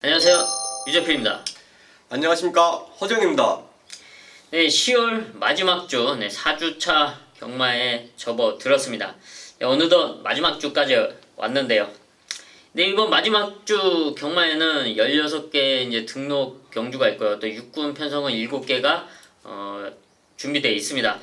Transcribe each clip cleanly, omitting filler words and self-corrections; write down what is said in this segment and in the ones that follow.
안녕하세요, 유재필입니다. 안녕하십니까, 허정입니다. 네, 10월 마지막 주 4주차 경마에 접어들었습니다. 어느덧 마지막 주까지 왔는데요. 네, 이번 마지막 주 경마에는 16개 이제 등록 경주가 있고요. 또 육군 편성은 7개가 준비되어 있습니다.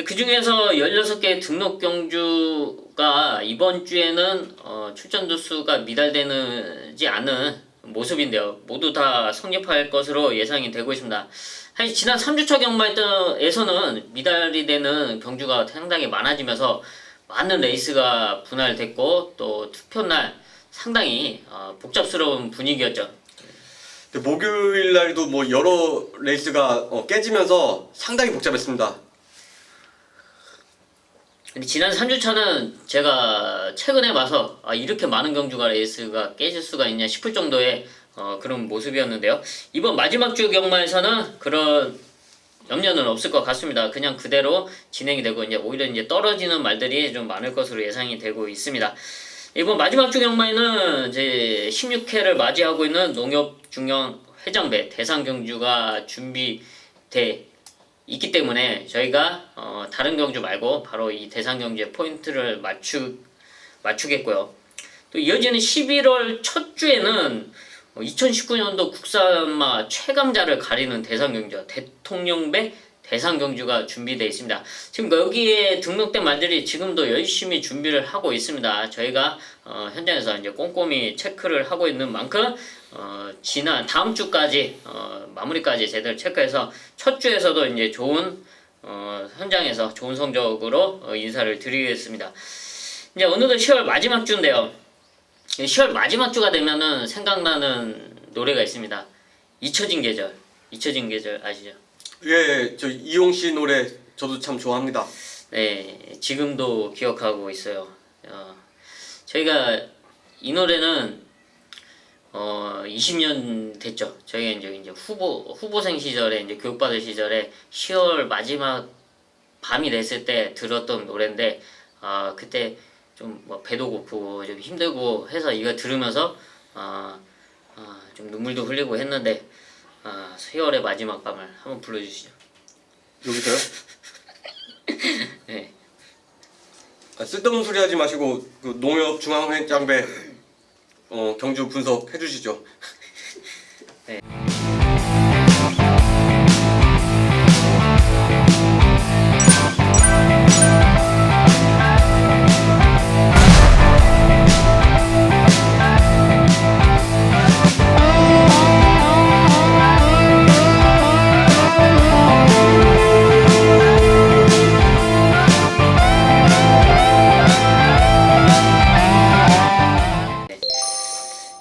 그 중에서 16개 등록 경주가 이번 주에는 출전도 수가 미달되지 않은 모습인데요. 모두 다 성립할 것으로 예상이 되고 있습니다. 사실 지난 3주차 경마에서는 미달이 되는 경주가 상당히 많아지면서 많은 레이스가 분할됐고 또 투표날 상당히 복잡스러운 분위기였죠. 목요일 날도 여러 레이스가 깨지면서 상당히 복잡했습니다. 근데 지난 3주차는 제가 최근에 봐서 이렇게 많은 경주가 레이스가 깨질 수가 있냐 싶을 정도의 그런 모습이었는데요. 이번 마지막 주 경마에서는 그런 염려는 없을 것 같습니다. 그냥 그대로 진행이 되고 오히려 떨어지는 말들이 좀 많을 것으로 예상이 되고 있습니다. 이번 마지막 주 경마에는 이제 16회를 맞이하고 있는 농협중앙 회장배 대상 경주가 준비돼 있기 때문에 저희가 다른 경주 말고 바로 이 대상 경주의 포인트를 맞추겠고요. 또 이어지는 11월 첫 주에는 2019년도 국산마 최강자를 가리는 대상 경주와 대통령배 대상 경주가 준비되어 있습니다. 지금 여기에 등록된 말들이 지금도 열심히 준비를 하고 있습니다. 저희가 현장에서 이제 꼼꼼히 체크를 하고 있는 만큼 지난 다음 주까지 마무리까지 제대로 체크해서 첫 주에서도 이제 좋은 현장에서 좋은 성적으로 인사를 드리겠습니다. 이제 어느덧 10월 마지막 주인데요. 10월 마지막 주가 되면은 생각나는 노래가 있습니다. 잊혀진 계절. 잊혀진 계절 아시죠? 예, 저 이용 씨 노래 저도 참 좋아합니다. 네, 지금도 기억하고 있어요. 저희가 이 노래는 20년 됐죠. 저희가 이제 후보생 시절에 이제 교육받을 시절에 10월 마지막 밤이 됐을 때 들었던 노래인데 그때 좀 배도 고프고 좀 힘들고 해서 이거 들으면서 좀 눈물도 흘리고 했는데 10월의 마지막 밤을 한번 불러주시죠. 여기서요? 네. 쓸데없는 소리 하지 마시고 그 농협중앙회장배 경주 분석해 주시죠. 네.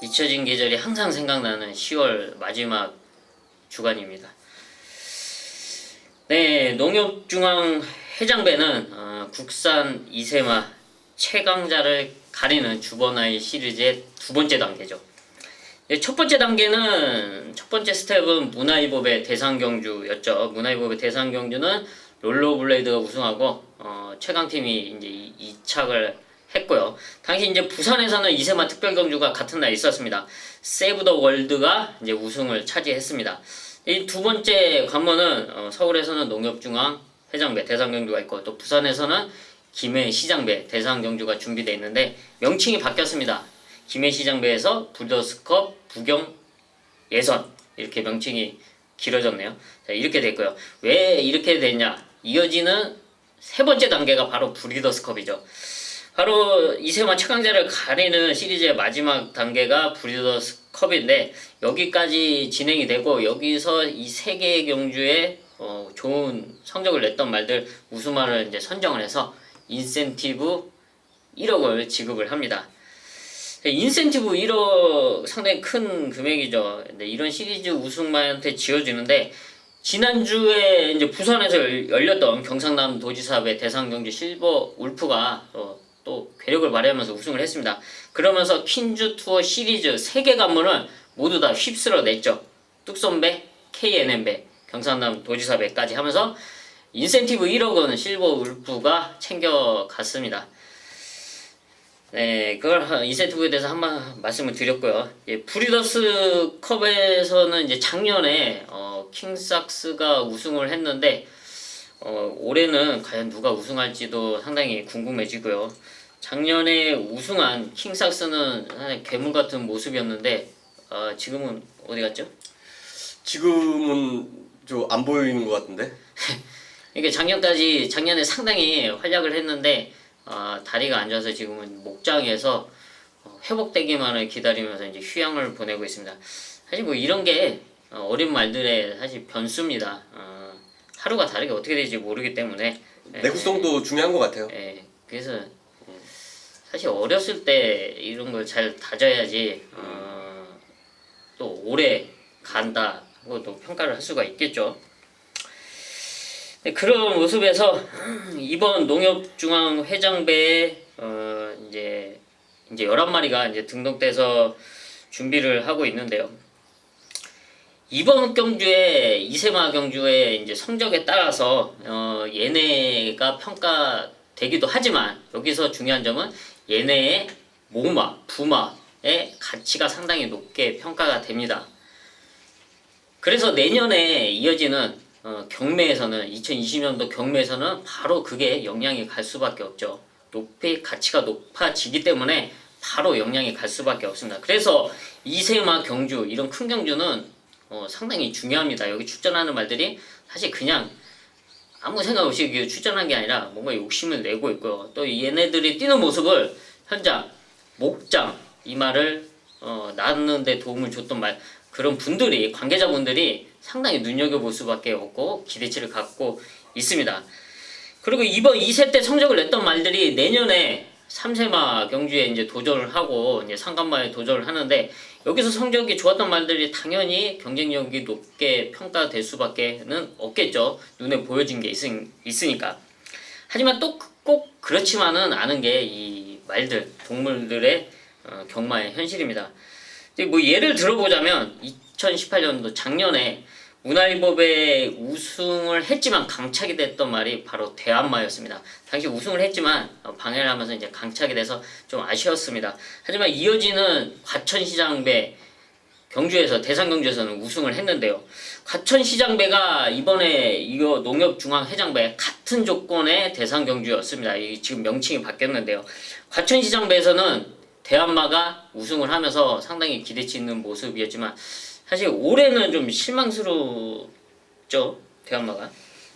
잊혀진 계절이 항상 생각나는 10월 마지막 주간입니다. 네, 농협중앙 회장배는 국산 이세마 최강자를 가리는 주번아이 시리즈의 두 번째 단계죠. 네, 첫 번째 단계는 첫 번째 스텝은 문화이법의 대상 경주였죠. 문화이법의 대상 경주는 롤러블레이드가 우승하고 최강팀이 이제 이착을 했고요. 당시 이제 부산에서는 이세마 특별 경주가 같은 날 있었습니다. 세이브 더 월드가 이제 우승을 차지했습니다. 이 두 번째 관문은 서울에서는 농협중앙 회장배 대상 경주가 있고 또 부산에서는 김해시장배 대상 경주가 준비되어 있는데 명칭이 바뀌었습니다. 김해시장배에서 브리더스컵 부경 예선 이렇게 명칭이 길어졌네요. 자, 이렇게 됐고요. 왜 이렇게 됐냐? 이어지는 세 번째 단계가 바로 브리더스컵이죠. 바로 이세마 최강자를 가리는 시리즈의 마지막 단계가 브리더스 컵인데 여기까지 진행이 되고 여기서 이 세 개의 경주에 좋은 성적을 냈던 말들 우수마를 이제 선정을 해서 인센티브 1억을 지급을 합니다. 인센티브 1억 상당히 큰 금액이죠. 근데 이런 시리즈 우승마한테 지어지는데 지난주에 이제 부산에서 열렸던 경상남 도지사배 대상 경주 실버 울프가 또 괴력을 발휘하면서 우승을 했습니다. 그러면서 퀸즈 투어 시리즈 3개 관문을 모두 다 휩쓸어 냈죠. 뚝섬배, KNM배, 경상남 도지사배까지 하면서 인센티브 1억은 실버 울프가 챙겨갔습니다. 네, 그걸 2세트부에 대해서 한번 말씀을 드렸고요. 예, 브리더스 컵에서는 이제 작년에 킹삭스가 우승을 했는데 올해는 과연 누가 우승할지도 상당히 궁금해지고요. 작년에 우승한 킹삭스는 상당히 괴물 같은 모습이었는데 지금은 어디 갔죠? 지금은 좀 안 보이는 것 같은데. 이게 작년에 상당히 활약을 했는데 다리가 안 좋아서 지금은 목장에서 회복되기만을 기다리면서 이제 휴양을 보내고 있습니다. 사실 뭐 이런 게 어린 말들의 사실 변수입니다. 하루가 다르게 어떻게 될지 모르기 때문에 내구성도 중요한 것 같아요. 그래서 사실 어렸을 때 이런 걸 잘 다져야지 또 오래 간다 하고 또 평가를 할 수가 있겠죠. 네, 그런 모습에서 이번 농협중앙회장배에 이제 11마리가 이제 등록돼서 준비를 하고 있는데요. 이번 경주에 이세마 경주의 이제 성적에 따라서 얘네가 평가되기도 하지만 여기서 중요한 점은 얘네의 모마, 부마의 가치가 상당히 높게 평가가 됩니다. 그래서 내년에 이어지는 경매에서는 2020년도 경매에서는 바로 그게 영향이 갈 수밖에 없죠. 가치가 높아지기 때문에 바로 영향이 갈 수밖에 없습니다. 그래서 이세마 경주 이런 큰 경주는 상당히 중요합니다. 여기 출전하는 말들이 사실 그냥 아무 생각 없이 출전한 게 아니라 뭔가 욕심을 내고 있고요. 또 얘네들이 뛰는 모습을 현장, 목장 이 말을 낳는 데 도움을 줬던 그런 분들이 관계자분들이 상당히 눈여겨볼 수밖에 없고 기대치를 갖고 있습니다. 그리고 이번 2세 때 성적을 냈던 말들이 내년에 3세마 경주에 이제 도전을 하고 이제 상간마에 도전을 하는데 여기서 성적이 좋았던 말들이 당연히 경쟁력이 높게 평가될 수밖에는 없겠죠. 눈에 보여진 게 있으니까. 하지만 또 꼭 그렇지만은 않은 게 이 말들, 동물들의 경마의 현실입니다. 뭐 예를 들어보자면 2018년도 작년에 문화일보배 우승을 했지만 강착이 됐던 말이 바로 대한마였습니다. 당시 우승을 했지만 방해를 하면서 이제 강착이 돼서 좀 아쉬웠습니다. 하지만 이어지는 과천시장배 경주에서 대상경주에서는 우승을 했는데요. 과천시장배가 이번에 이거 농협중앙회장배 같은 조건의 대상경주였습니다. 지금 명칭이 바뀌었는데요. 과천시장배에서는 대한마가 우승을 하면서 상당히 기대치 있는 모습이었지만 사실 올해는 좀 실망스럽죠. 대한마가.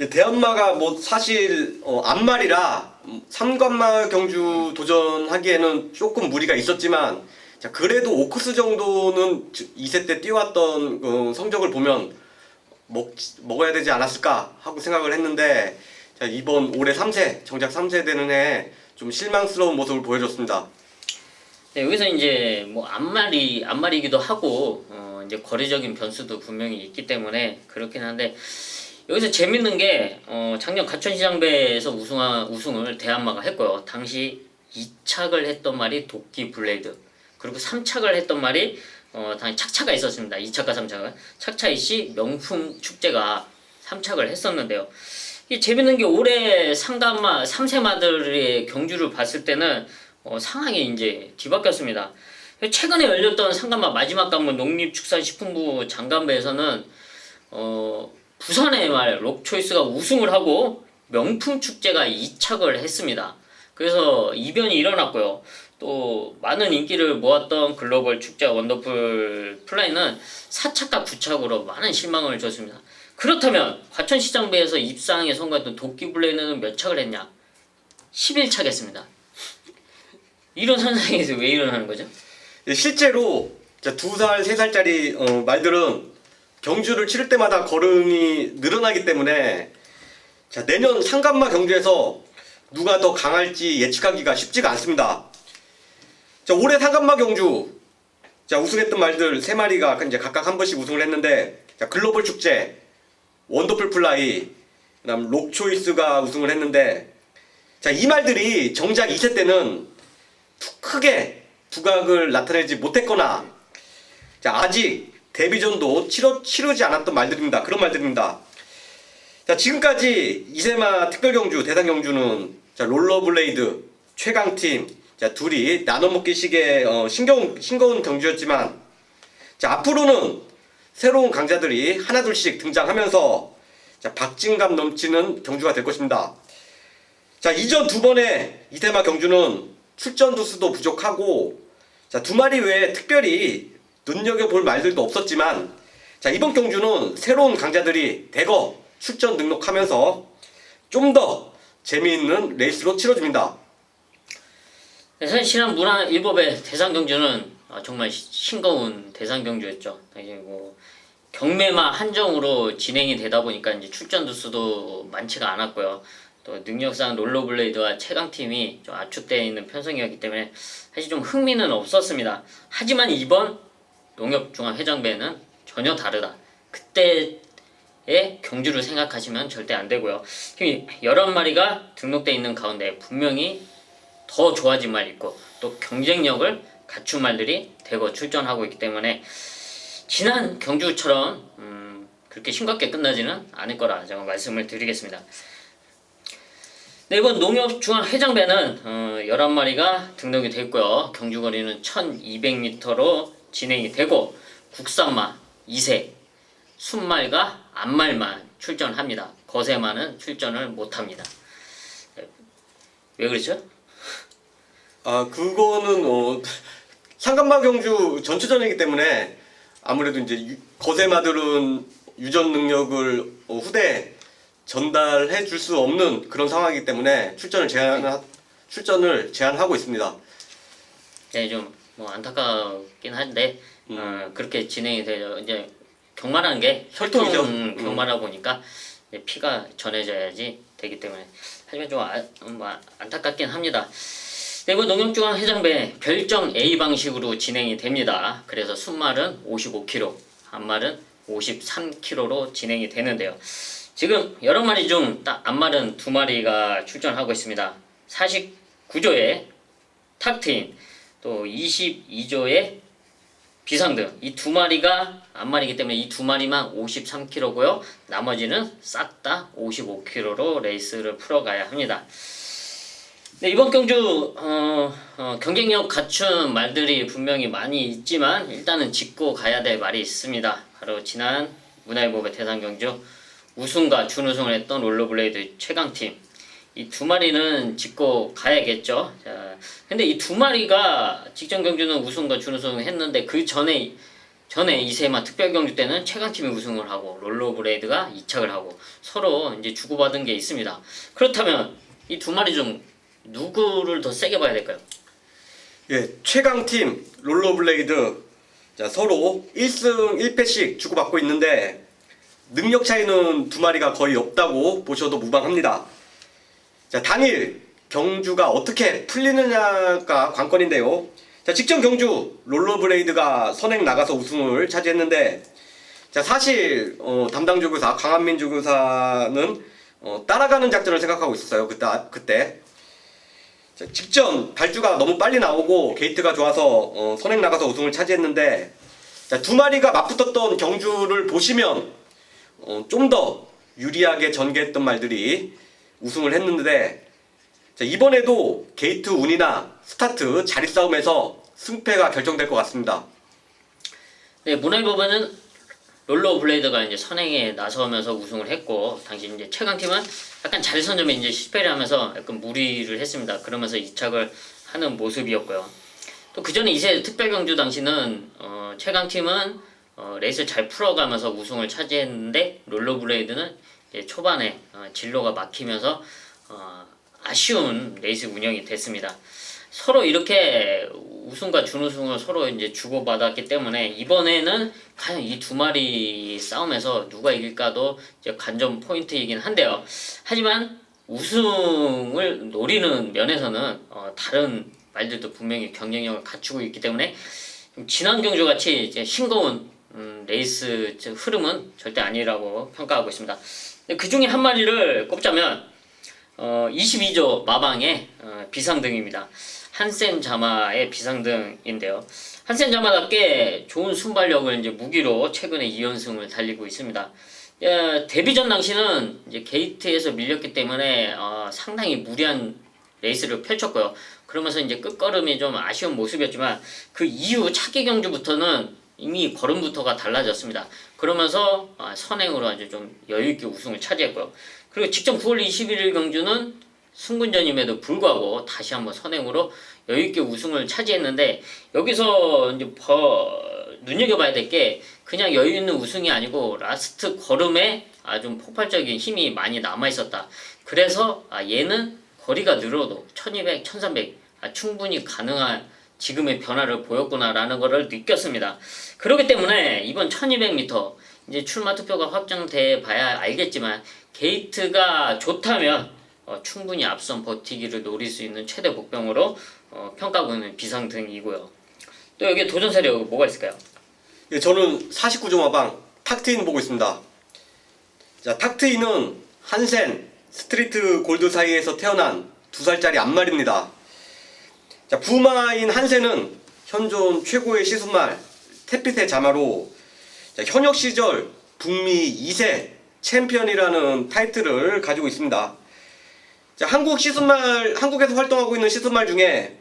대한마가 뭐 사실 앞말이라 삼관마 경주 도전하기에는 조금 무리가 있었지만 자 그래도 오크스 정도는 2세 때 뛰어왔던 성적을 보면 먹어야 되지 않았을까 하고 생각을 했는데 자 이번 올해 3세 정작 3세 되는 해 좀 실망스러운 모습을 보여줬습니다. 네, 여기서 이제 뭐 앞말이기도 하고 이제 거리적인 변수도 분명히 있기 때문에 그렇긴 한데 여기서 재밌는 게 작년 과천시장배에서 우승을 대한마가 했고요. 당시 2착을 했던 말이 도끼 블레이드 그리고 3착을 했던 말이 당시 착차가 있었습니다. 2착과 3착은 착차이 씨 명품 축제가 3착을 했었는데요. 이 재밌는 게 올해 상간마 3세마들의 경주를 봤을 때는 상황이 이제 뒤바뀌었습니다. 최근에 열렸던 상간마 마지막 관문 농립축산식품부 장관배에서는 부산의 말 록초이스가 우승을 하고 명품 축제가 2착을 했습니다. 그래서 이변이 일어났고요. 또 많은 인기를 모았던 글로벌 축제 원더풀 플라이는 4착과 9착으로 많은 실망을 줬습니다. 그렇다면 과천시장배에서 입상에 성공했던 도끼블레이는 몇 착을 했냐? 11착 했습니다. 이런 현상이 왜 일어나는 거죠? 실제로 2살, 3살짜리 말들은 경주를 치를 때마다 걸음이 늘어나기 때문에 자 내년 상간마 경주에서 누가 더 강할지 예측하기가 쉽지가 않습니다. 자 올해 상간마 경주 자 우승했던 말들 3마리가 이제 각각 한 번씩 우승을 했는데 자 글로벌 축제, 원더풀 플라이, 그다음 록초이스가 우승을 했는데 자 이 말들이 정작 2세 때는 크게 두각을 나타내지 못했거나 자 아직 데뷔전도 치르지 않았던 말들입니다. 그런 말들입니다. 자 지금까지 이세마 특별경주, 대상경주는 자 롤러블레이드, 최강팀, 자 자, 둘이 나눠 먹기식의 싱거운 경주였지만, 자, 앞으로는 새로운 강자들이 하나둘씩 등장하면서 자, 박진감 넘치는 경주가 될 것입니다. 자, 이전 두 번의 이세마 경주는 출전 두수도 부족하고, 자, 두 마리 외에 특별히 눈여겨볼 말들도 없었지만, 자, 이번 경주는 새로운 강자들이 대거 출전 등록하면서 좀 더 재미있는 레이스로 치러집니다. 네, 사실 지난 문화일보배 대상경주는 정말 싱거운 대상경주였죠. 이제 뭐 경매만 한정으로 진행이 되다 보니까 이제 출전 두수도 많지가 않았고요. 또 능력상 롤러블레이드와 최강팀이 좀 압축되어 있는 편성이었기 때문에 사실 좀 흥미는 없었습니다. 하지만 이번 농협중앙회장배는 전혀 다르다. 그때의 경주를 생각하시면 절대 안 되고요. 지금 11마리가 등록되어 있는 가운데 분명히 더 좋아진 말이 있고 또 경쟁력을 갖춘 말들이 대거 출전하고 있기 때문에 지난 경주처럼 그렇게 싱겁게 끝나지는 않을 거라 제가 말씀을 드리겠습니다. 네, 이번 농협중앙회장배는 11마리가 등록이 됐고요. 경주거리는 1200m로 진행이 되고 국산마 2세, 순말과 암말만 출전합니다. 거세마는 출전을 못합니다. 왜 그렇죠? 아, 그거는 상간마 경주 전초전이기 때문에 아무래도 이제 거세마들은 유전 능력을 후대에 전달해 줄 수 없는 그런 상황이기 때문에 출전을 제한하고 있습니다. 네, 좀 뭐 안타깝긴 한데 그렇게 진행이 되죠. 이제 경마라는 게 혈통이죠. 경마다 보니까 이제 피가 전해져야지 되기 때문에 하지만 좀 안타깝긴 합니다. 네, 이번 농협중앙회장배 별정 A 방식으로 진행이 됩니다. 그래서 순말은 55kg, 암말은 53kg로 진행이 되는데요. 지금 여러 마리 중 딱 암말은 2마리가 출전하고 있습니다. 49조의 탁트인, 또 22조의 비상등, 이 2마리가 암말이기 때문에 이 2마리만 53kg고요. 나머지는 싹 다 55kg로 레이스를 풀어가야 합니다. 네, 이번 경주 경쟁력 갖춘 말들이 분명히 많이 있지만 일단은 짚고 가야 될 말이 있습니다. 바로 지난 문화일보배 대상경주 우승과 준우승을 했던 롤러블레이드 최강팀, 이 2마리는 짚고 가야겠죠. 자, 근데 이 2마리가 직전 경주는 우승과 준우승을 했는데 그 전에 이세마 특별경주 때는 최강팀이 우승을 하고 롤러블레이드가 2착을 하고 서로 이제 주고받은 게 있습니다. 그렇다면 이 2마리 중 누구를 더 세게 봐야 될까요? 예, 최강팀 롤러블레이드, 자, 서로 1승 1패씩 주고받고 있는데 능력 차이는 2마리가 거의 없다고 보셔도 무방합니다. 자, 당일 경주가 어떻게 풀리느냐가 관건인데요. 자, 직전 경주 롤러블레이드가 선행 나가서 우승을 차지했는데, 자, 사실 담당 조교사 강한민 조교사는 따라가는 작전을 생각하고 있었어요. 그때 자, 직전 발주가 너무 빨리 나오고 게이트가 좋아서 선행 나가서 우승을 차지했는데, 자, 2마리가 맞붙었던 경주를 보시면 좀 더 유리하게 전개했던 말들이 우승을 했는데, 자, 이번에도 게이트 운이나 스타트 자리 싸움에서 승패가 결정될 것 같습니다. 네, 문화일보배는 롤러블레이드가 이제 선행에 나서면서 우승을 했고, 당시 이제 최강팀은 약간 자리 선점에 이제 실패를 하면서 약간 무리를 했습니다. 그러면서 2착을 하는 모습이었고요. 또 그 전에 이세 특별경주 당시는 최강팀은 레이스를 잘 풀어가면서 우승을 차지했는데 롤러블레이드는 이제 초반에 진로가 막히면서 아쉬운 레이스 운영이 됐습니다. 서로 이렇게 우승과 준우승을 서로 이제 주고받았기 때문에 이번에는 과연 이 2마리 싸움에서 누가 이길까도 이제 관전 포인트이긴 한데요. 하지만 우승을 노리는 면에서는 다른 말들도 분명히 경쟁력을 갖추고 있기 때문에 지난 경주 같이 이제 싱거운 레이스 흐름은 절대 아니라고 평가하고 있습니다. 그 중에 한 마리를 꼽자면 22조 마방의 비상등입니다. 한센 자마의 비상등인데요. 한센 자마답게 좋은 순발력을 이제 무기로 최근에 2연승을 달리고 있습니다. 데뷔전 당시는 이제 게이트에서 밀렸기 때문에 상당히 무리한 레이스를 펼쳤고요. 그러면서 이제 끝걸음이 좀 아쉬운 모습이었지만 그 이후 차기 경주부터는 이미 걸음부터가 달라졌습니다. 그러면서 선행으로 아주 좀 여유있게 우승을 차지했고요. 그리고 직전 9월 21일 경주는 승군전임에도 불구하고 다시 한번 선행으로 여유있게 우승을 차지했는데 여기서 이제 눈여겨봐야 될 게 그냥 여유있는 우승이 아니고 라스트 걸음에 좀 폭발적인 힘이 많이 남아있었다. 그래서 얘는 거리가 늘어도 1200, 1300 충분히 가능한 지금의 변화를 보였구나라는 것을 느꼈습니다. 그렇기 때문에 이번 1200m 이제 출마 투표가 확정돼 봐야 알겠지만 게이트가 좋다면 충분히 앞선 버티기를 노릴 수 있는 최대 복병으로 평가하고 있는 비상등이고요. 또 여기에 도전 세력 뭐가 있을까요? 예, 저는 49점 마방 탁트인 보고 있습니다. 자, 탁트인은 한센, 스트리트 골드 사이에서 태어난 2살짜리 암말입니다. 자, 부마인 한센은 현존 최고의 시순말 태핏의 자마로 현역 시절 북미 2세 챔피언이라는 타이틀을 가지고 있습니다. 자, 한국에서 활동하고 있는 시순말 중에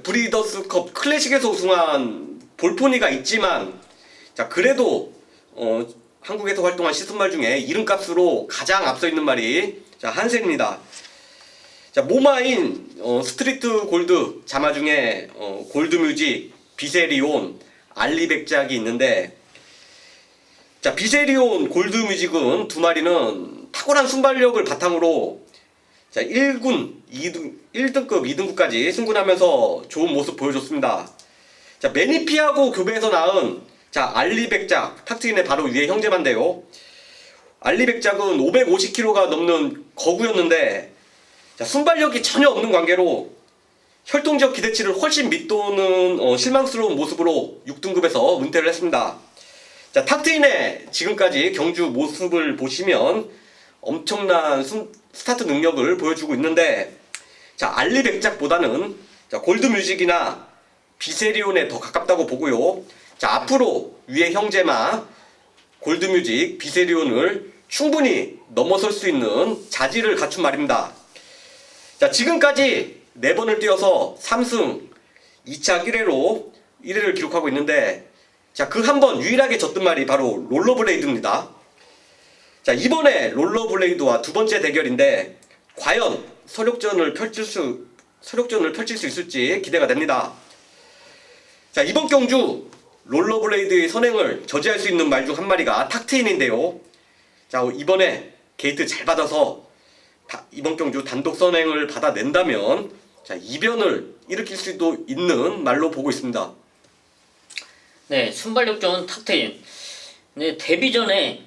브리더스컵 클래식에서 우승한 볼포니가 있지만, 자, 그래도 한국에서 활동한 시순말 중에 이름값으로 가장 앞서 있는 말이 한센입니다. 자, 모마인 스트리트 골드 자마 중에 골드뮤직, 비세리온, 알리백작이 있는데, 자, 비세리온, 골드뮤직은 두 마리는 탁월한 순발력을 바탕으로 자, 1군, 1등급, 2등급까지 승군하면서 좋은 모습 보여줬습니다. 자, 매니피하고 교배에서 낳은 자, 알리백작, 탁트인의 바로 위에 형제만데요. 알리백작은 550kg가 넘는 거구였는데, 자, 순발력이 전혀 없는 관계로 혈통적 기대치를 훨씬 밑도는 실망스러운 모습으로 6등급에서 은퇴를 했습니다. 자, 탁트인의 지금까지 경주 모습을 보시면 엄청난 스타트 능력을 보여주고 있는데, 자, 알리백작보다는 자, 골드뮤직이나 비세리온에 더 가깝다고 보고요. 자, 앞으로 위에 형제마 골드뮤직, 비세리온을 충분히 넘어설 수 있는 자질을 갖춘 말입니다. 자, 지금까지 4번을 뛰어서 3승 2차 1회로 1회를 기록하고 있는데, 자, 그 한 번 유일하게 졌던 말이 바로 롤러블레이드입니다. 자, 이번에 롤러블레이드와 두 번째 대결인데 과연 서력전을 펼칠 수 있을지 기대가 됩니다. 자, 이번 경주 롤러블레이드의 선행을 저지할 수 있는 말 중 한 마리가 탁트인인데요. 자, 이번에 게이트 잘 받아서 이번 경주 단독 선행을 받아낸다면 자, 이변을 일으킬 수도 있는 말로 보고 있습니다. 네, 순발력 좋은 탁트인. 네, 데뷔 전에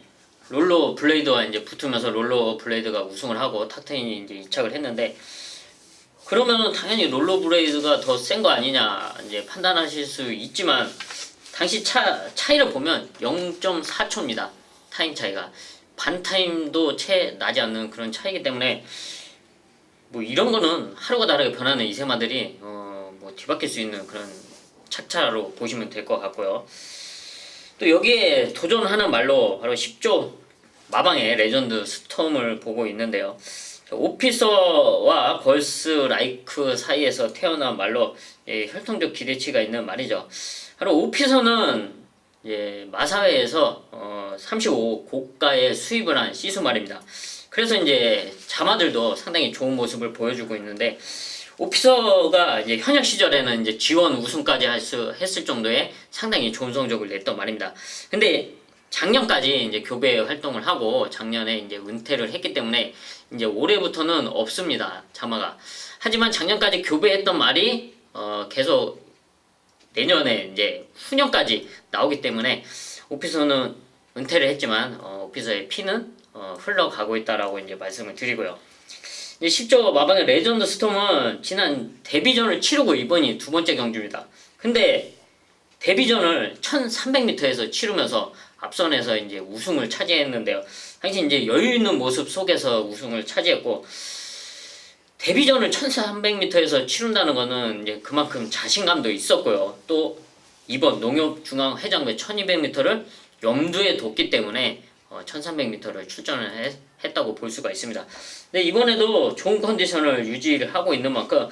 롤러 블레이드와 이제 붙으면서 롤러 블레이드가 우승을 하고 탁트인이 이제 이착을 했는데, 그러면은 당연히 롤러 블레이드가 더 센 거 아니냐 이제 판단하실 수 있지만 당시 차이를 보면 0.4초입니다. 타임 차이가 반 타임도 채 나지 않는 그런 차이기 때문에 뭐 이런 거는 하루가 다르게 변하는 이세마들이 뭐 뒤바뀔 수 있는 그런 착차로 보시면 될 것 같고요. 또 여기에 도전하는 말로 바로 10조 마방의 레전드 스톰을 보고 있는데요. 오피서와 걸스 라이크 사이에서 태어난 말로 혈통적 기대치가 있는 말이죠. 바로 오피서는 마사회에서 35 고가에 수입을 한 시수 말입니다. 그래서 이제 자마들도 상당히 좋은 모습을 보여주고 있는데, 오피서가 이제 현역 시절에는 이제 지원 우승까지 했을 정도의 상당히 좋은 성적을 냈던 말입니다. 근데 작년까지 이제 교배 활동을 하고 작년에 이제 은퇴를 했기 때문에 이제 올해부터는 없습니다, 자마가. 하지만 작년까지 교배했던 말이 계속 내년에 이제 후년까지 나오기 때문에 오피서는 은퇴를 했지만 오피서의 피는 흘러가고 있다라고 이제 말씀을 드리고요. 이제 10조 마방의 레전드 스톰은 지난 데뷔전을 치르고 이번이 두 번째 경주입니다. 근데 데뷔전을 1300m에서 치르면서 앞선에서 이제 우승을 차지했는데요. 당시 이제 여유 있는 모습 속에서 우승을 차지했고, 데뷔전을 1300m에서 치른다는 거는 이제 그만큼 자신감도 있었고요. 또 이번 농협중앙회장배 1200m를 염두에 뒀기 때문에 1300m를 출전을 했다고 볼 수가 있습니다. 근데 이번에도 좋은 컨디션을 유지를 하고 있는 만큼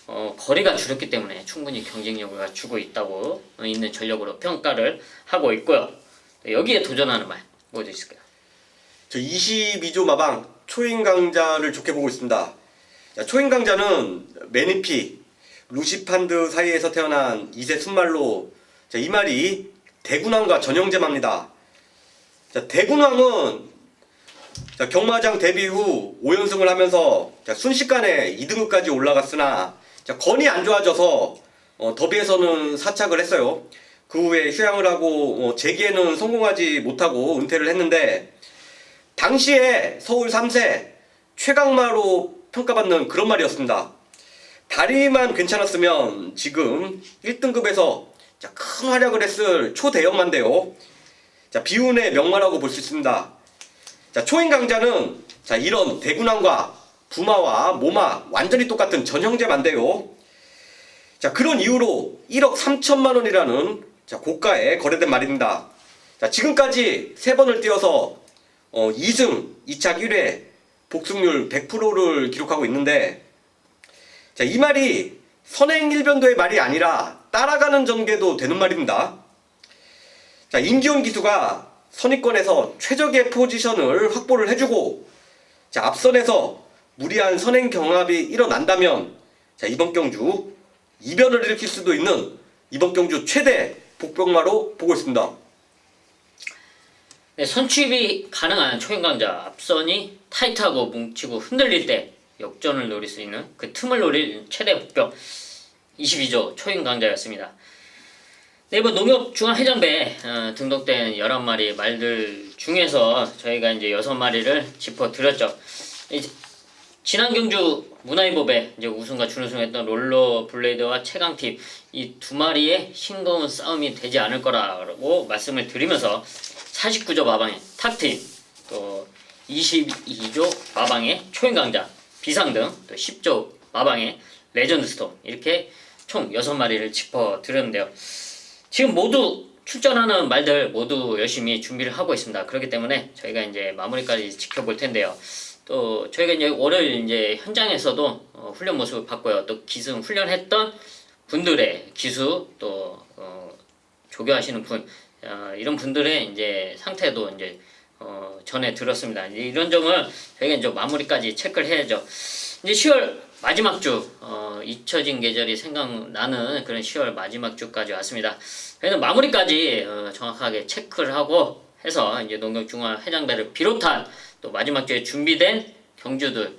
거리가 줄었기 때문에 충분히 경쟁력을 갖추고 있다고 있는 전력으로 평가를 하고 있고요. 여기에 도전하는 말 뭐도 있을까요? 저 22조 마방 초인강자를 좋게 보고 있습니다. 자, 초인강자는 매니피, 루시판드 사이에서 태어난 2세 순말로 자, 이 말이 대군왕과 전형제마입니다. 자, 대군왕은 자, 경마장 데뷔 후 5연승을 하면서 자, 순식간에 2등급까지 올라갔으나 자, 건이 안 좋아져서 더비에서는 사착을 했어요. 그 후에 휴양을 하고 재기에는 성공하지 못하고 은퇴를 했는데 당시에 서울 3세 최강마로 평가받는 그런 말이었습니다. 다리만 괜찮았으면 지금 1등급에서 자, 큰 활약을 했을 초대형마인데요. 자, 비운의 명마라고 볼 수 있습니다. 자, 초인강자는 자, 이런 대군왕과 부마와 모마 완전히 똑같은 전형제만데요. 자, 그런 이유로 1억 3천만 원이라는 자, 고가에 거래된 말입니다. 자, 지금까지 3번을 뛰어서 2승 2착 1회 복승률 100%를 기록하고 있는데 자, 이 말이 선행일변도의 말이 아니라 따라가는 전개도 되는 말입니다. 자, 임기훈 기수가 선의권에서 최적의 포지션을 확보를 해주고 자, 앞선에서 무리한 선행 경합이 일어난다면 자, 이번 경주 이변을 일으킬 수도 있는 이번 경주 최대 복병마로 보고 있습니다. 네, 선취입이 가능한 초인강자 앞선이 타이트하고 뭉치고 흔들릴 때 역전을 노릴 수 있는 그 틈을 노릴 최대 복병 22조 초인강자였습니다. 네, 이번 농협중앙회장배에 등록된 11마리 말들 중에서 저희가 이제 6마리를 짚어드렸죠. 지난 경주 문화인법에 이제 우승과 준우승했던 롤러블레이드와 최강팀 이 두 마리의 싱거운 싸움이 되지 않을 거라고 말씀을 드리면서 49조 마방의 탑팀, 또 22조 마방의 초인강자, 비상등, 또 10조 마방의 레전드 스톰 이렇게 총 6마리를 짚어드렸는데요. 지금 모두 출전하는 말들 모두 열심히 준비를 하고 있습니다. 그렇기 때문에 저희가 이제 마무리까지 지켜볼 텐데요. 또 저희가 이제 월요일 이제 현장에서도 훈련 모습을 봤고요. 또 기승 훈련했던 분들의 기수 또 조교하시는 분 이런 분들의 이제 상태도 이제 전해 들었습니다. 이제 이런 점을 저희가 이제 마무리까지 체크를 해야죠. 이제 10월 마지막 주 잊혀진 계절이 생각나는 그런 10월 마지막 주까지 왔습니다. 저희는 마무리까지 정확하게 체크를 하고 해서 이제 농협중앙회장배를 비롯한 또 마지막 주에 준비된 경주들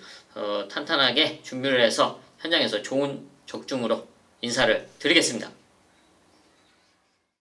탄탄하게 준비를 해서 현장에서 좋은 적중으로 인사를 드리겠습니다.